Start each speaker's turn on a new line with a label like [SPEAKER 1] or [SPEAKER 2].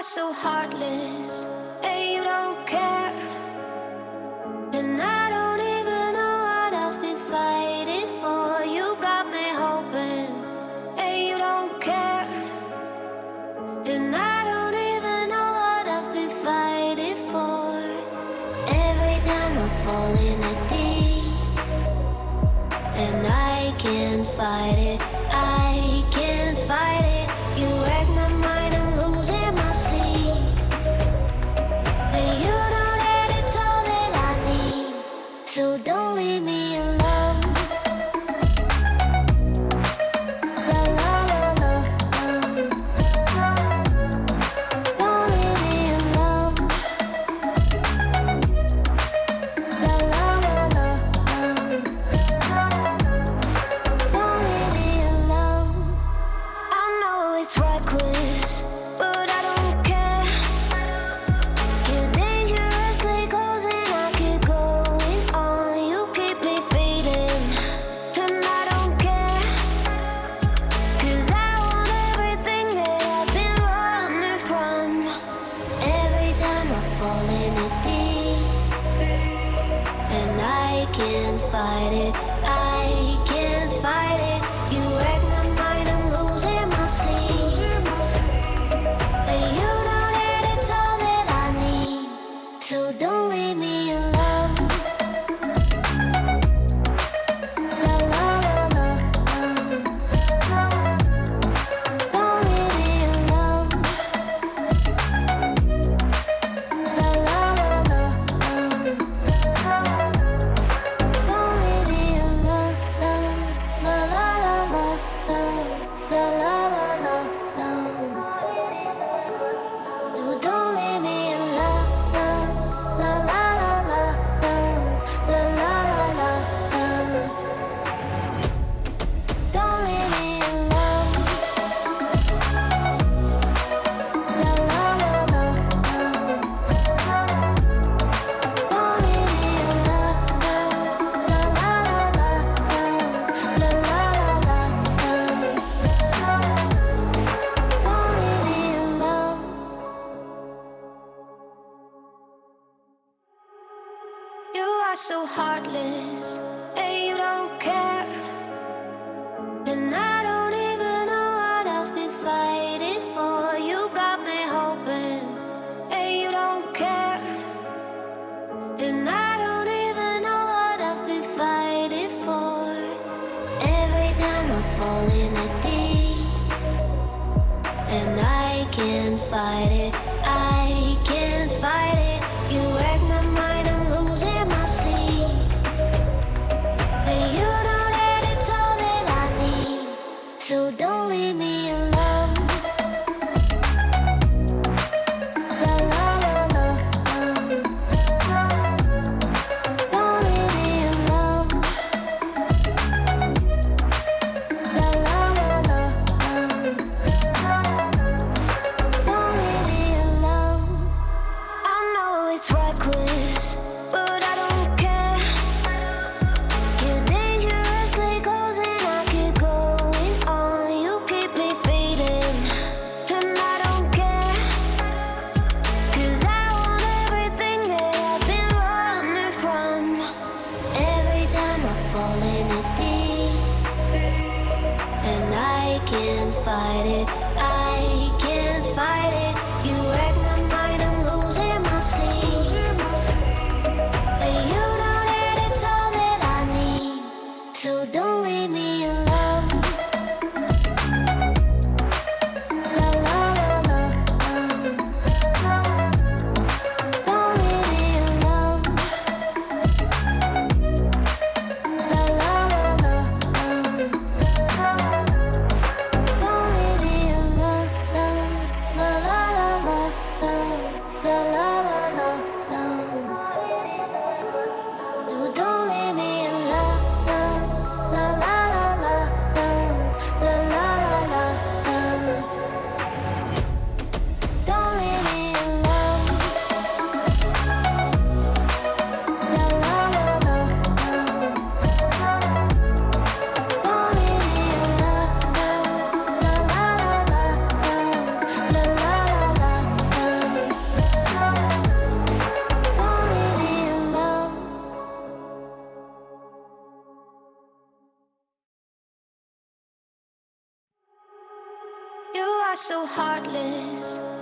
[SPEAKER 1] so heartless, and you don't care. And I don't even know what I've been fighting for. You got me hoping, and you don't care. And I don't even know what I've been fighting for. Every time I fall in the deep, and I can't fight it, I can't fight it. You wreck my mind, I'm losing my sleep. And you know that it's all that I need, so don't leave me alone. La la la la, don't leave me alone. La la la la, don't leave me alone. I know it's reckless, but I don't care. You're dangerously close and I keep going on. You keep me fading, and I don't care. 'Cause I want everything that I've been running from. Every time I fall in it deep, and I can't fight it, I can't fight it. You wreck my mind, I'm losing my sleep. And you know that it's all that I need, so don't leave me alone. La la la la, don't leave me alone. La la la la, don't leave me alone. La la la la, la la la la, no, don't leave me alone. La la la la, la la la la, don't leave me alone. La la la la, don't leave me alone. La la la la, la la la la, don't leave me alone. You are so heartless, and you don't care. And I don't even know what I've been fighting for. You got me hoping, and you don't care. And I don't even know what I've been fighting for. Every time I fall in the deep, and I can't fight it, I can't fight it. You wreck my mind, I'm losing my sleep. And you know that it's all that I need, so don't leave me alone. La la la la, don't leave me alone. La la la la, don't leave me alone. so heartless.